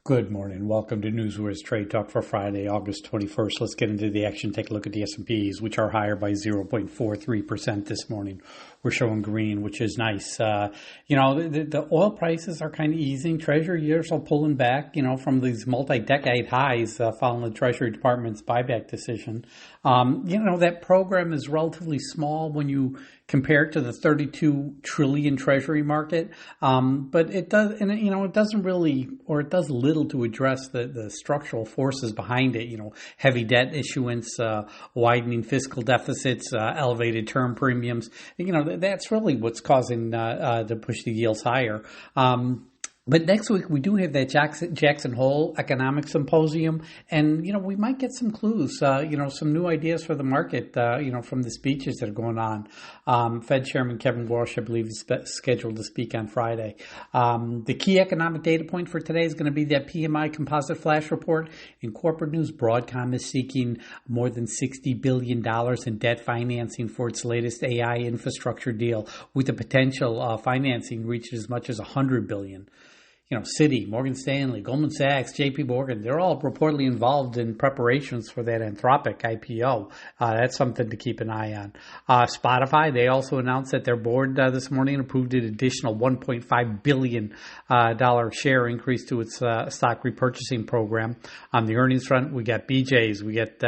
Good morning. Welcome to NewsWare's Trade Talk for Friday, August 21st. Let's get into the action. Take a look at the S&Ps, which are higher by 0.43% this morning. We're showing green, which is nice. The oil prices are kind of easing. Treasury yields are pulling back, from these multi-decade highs following the Treasury Department's buyback decision. That program is relatively small when you compare it to the 32 trillion Treasury market. But it does, it doesn't really, or it does little to address the structural forces behind it. Heavy debt issuance, widening fiscal deficits, elevated term premiums. That's really what's causing to push the yields higher. But next week, we do have that Jackson Hole Economic Symposium, and, we might get some clues, some new ideas for the market, from the speeches that are going on. Fed Chairman Kevin Walsh, I believe, is scheduled to speak on Friday. The key economic data point for today is going to be that PMI composite flash report. In corporate news, Broadcom is seeking more than $60 billion in debt financing for its latest AI infrastructure deal, with the potential financing reaching as much as $100 billion. Citi, Morgan Stanley, Goldman Sachs, JP Morgan, they're all reportedly involved in preparations for that Anthropic IPO. That's something to keep an eye on. Spotify, they also announced that their board this morning approved an additional $1.5 billion share increase to its stock repurchasing program. On the earnings front, we got BJ's, we got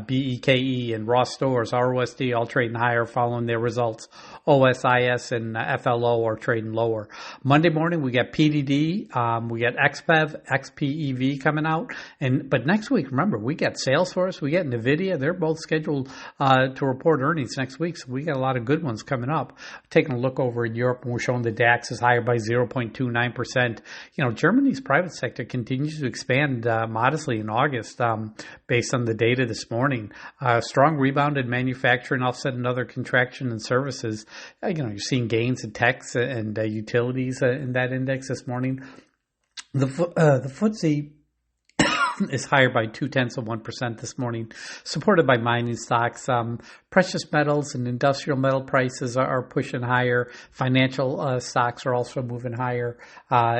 BEKE and Ross Stores, ROSD all trading higher following their results. OSIS and FLO are trading lower. Monday morning, we got PDD. We got XPEV coming out, but next week, remember, we got Salesforce, we got NVIDIA. They're both scheduled to report earnings next week, so we got a lot of good ones coming up. Taking a look over in Europe, and we're showing the DAX is higher by 0.29%. Germany's private sector continues to expand modestly in August, based on the data this morning. Strong rebound in manufacturing offset another contraction in services. You're seeing gains in techs and utilities in that index this morning. The FTSE is higher by 0.2% this morning, supported by mining stocks. Precious metals and industrial metal prices are pushing higher. Financial stocks are also moving higher.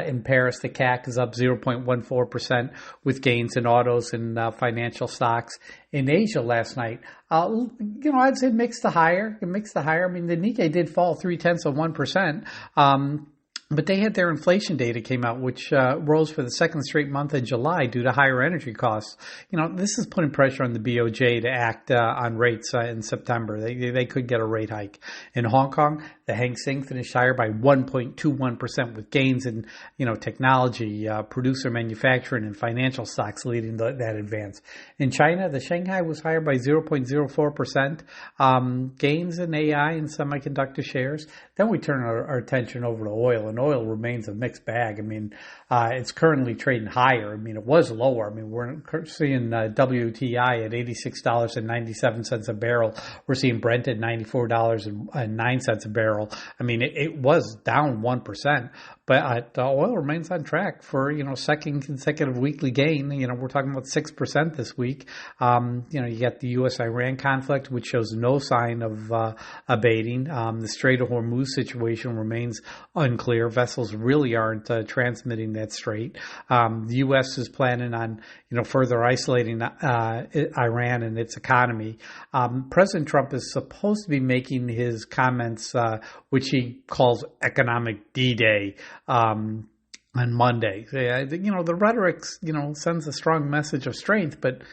In Paris, the CAC is up 0.14% with gains in autos and financial stocks. In Asia last night, I'd say mixed to higher. I mean, the Nikkei did fall 0.3%. But they had their inflation data came out, which rose for the second straight month in July due to higher energy costs. This is putting pressure on the BOJ to act on rates in September. They could get a rate hike. In Hong Kong, the Hang Seng finished higher by 1.21% with gains in technology, producer manufacturing, and financial stocks leading that advance. In China, the Shanghai was higher by 0.04%. Gains in AI and semiconductor shares. Then we turn our attention over to oil, and oil remains a mixed bag. I mean, it's currently trading higher. I mean, it was lower. I mean, we're seeing WTI at $86.97 a barrel. We're seeing Brent at $94.09 a barrel. I mean, it was down 1%, but oil remains on track for, second consecutive weekly gain. We're talking about 6% this week. You got the U.S.-Iran conflict, which shows no sign of abating. The Strait of Hormuz situation remains unclear. Vessels really aren't transmitting that strait. The U.S. is planning on, further isolating Iran and its economy. President Trump is supposed to be making his comments, which he calls economic D-Day, on Monday. The rhetoric, sends a strong message of strength, but,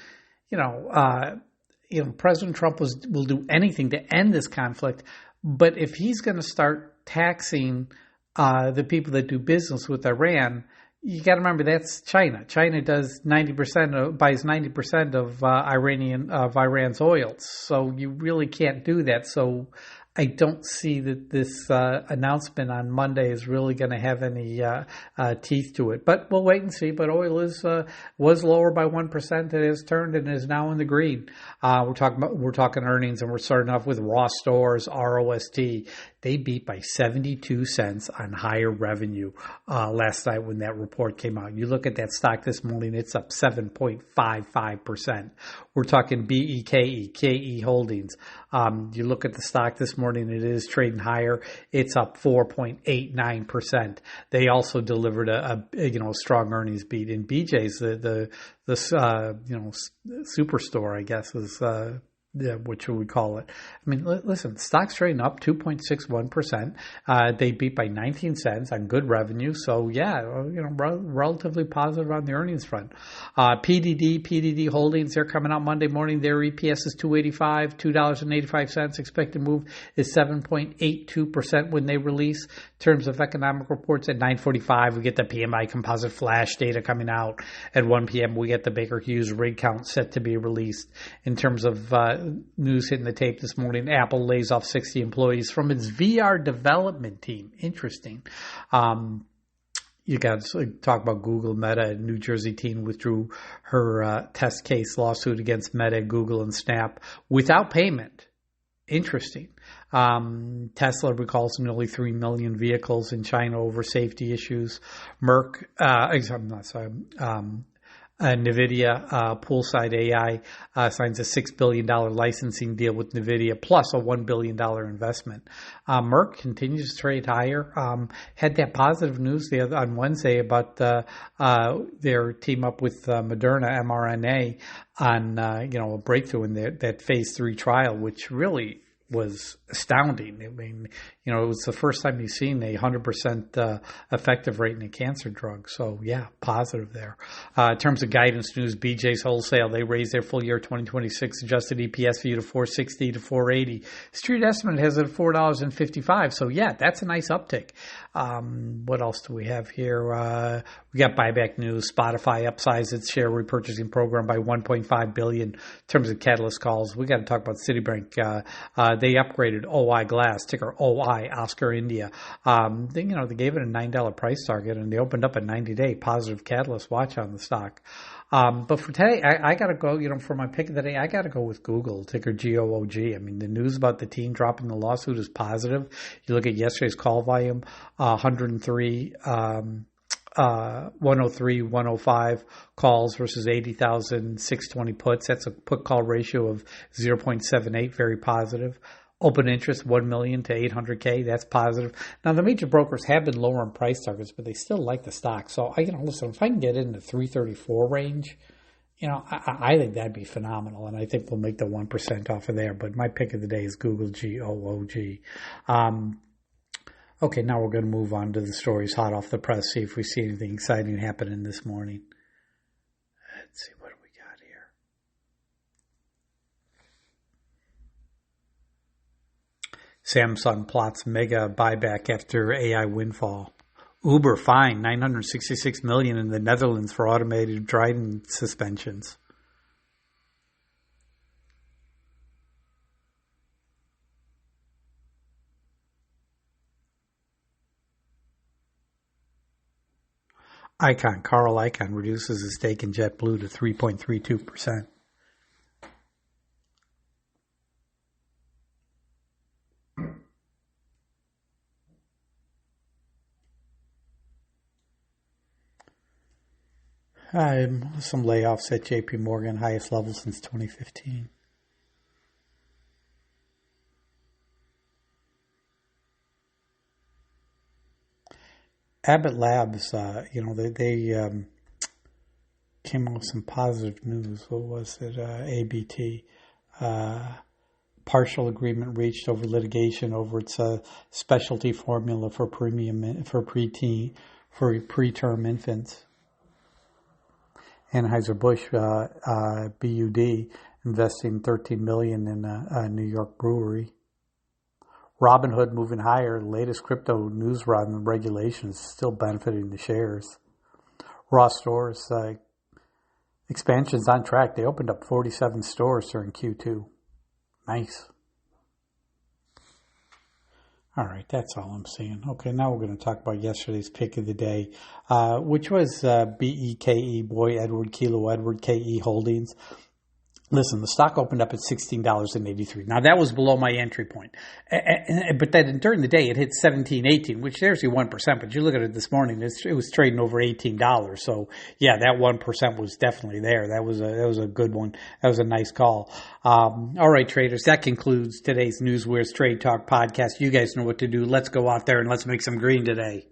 President Trump will do anything to end this conflict. But if he's going to start taxing the people that do business with Iran, you got to remember that's China. China buys 90% of Iran's oil. So you really can't do that. So I don't see that this announcement on Monday is really going to have any teeth to it. But we'll wait and see. But oil was lower by 1%. It has turned and is now in the green. We're talking earnings, and we're starting off with Ross Stores, ROST. They beat by 72 cents on higher revenue last night when that report came out. You look at that stock this morning, it's up 7.55%. We're talking BEKE, KE Holdings. You look at the stock this morning, it is trading higher. It's up 4.89%. They also delivered a strong earnings beat. In BJ's, the superstore, I guess, is what should we call it? I mean, listen, stock's trading up 2.61%. They beat by 19 cents on good revenue. So yeah, relatively positive on the earnings front. PDD Holdings, they're coming out Monday morning. Their EPS is $2.85, $2.85. Expected move is 7.82% when they release. In terms of economic reports at 9:45, we get the PMI composite flash data coming out. At 1 p.m., we get the Baker Hughes rig count set to be released. In terms of news hitting the tape this morning, Apple lays off 60 employees from its VR development team. Interesting. You got to talk about Google, Meta. A New Jersey teen withdrew her test case lawsuit against Meta, Google, and Snap without payment. Interesting. Tesla recalls nearly 3 million vehicles in China over safety issues. NVIDIA, Poolside AI, signs a $6 billion licensing deal with NVIDIA, plus a $1 billion investment. Merck continues to trade higher. Had that positive news on Wednesday about their team up with Moderna mRNA on a breakthrough in that phase 3 trial, which really was astounding. I mean, it was the first time you've seen a 100% effective rate in a cancer drug. So, yeah, positive there. In terms of guidance news, BJ's Wholesale, they raised their full year 2026 adjusted EPS view to $4.60 to $4.80. Street estimate has it at $4.55. So, yeah, that's a nice uptick. What else do we have here? We got buyback news. Spotify upsized its share repurchasing program by $1.5 billion in terms of catalyst calls. We got to talk about Citibank. They upgraded OI Glass, ticker OI, Oscar India. They gave it a $9 price target, and they opened up a 90-day positive catalyst watch on the stock. But for today, I got to go, for my pick of the day, I got to go with Google, ticker GOOG. I mean, the news about the team dropping the lawsuit is positive. You look at yesterday's call volume, 103, 103, 105 calls versus 80,620 puts. That's a put call ratio of 0.78, very positive. Open interest, 1 million to 800K. That's positive. Now, the major brokers have been lowering price targets, but they still like the stock. So, listen, if I can get in the 334 range, I think that'd be phenomenal. And I think we'll make the 1% off of there. But my pick of the day is Google, GOOG. Okay, now we're going to move on to the stories hot off the press, see if we see anything exciting happening this morning. Let's see, what do we got here? Samsung plots mega buyback after AI windfall. Uber fined $966 million in the Netherlands for automated driving suspensions. Carl Icahn reduces his stake in JetBlue to 3.32%. Some layoffs at JP Morgan, highest level since 2015. Abbott Labs, they came out with some positive news. What was it? ABT. Partial agreement reached over litigation over its specialty formula for preterm infants. Anheuser-Busch, BUD, investing $13 million in a New York brewery. Robinhood moving higher. Latest crypto news run regulations still benefiting the shares. Ross Stores expansion's on track. They opened up 47 stores during Q2. Nice. All right, that's all I'm seeing. Okay, now we're going to talk about yesterday's pick of the day, which was BEKE, Boy Edward, Kilo Edward, KE Holdings. Listen, the stock opened up at $16.83. Now, that was below my entry point. But then during the day, it hit $17.18, which there's your 1%. But you look at it this morning, it was trading over $18. So, yeah, that 1% was definitely there. That was a good one. That was a nice call. All right, traders, that concludes today's NewsWare's Trade Talk podcast. You guys know what to do. Let's go out there and let's make some green today.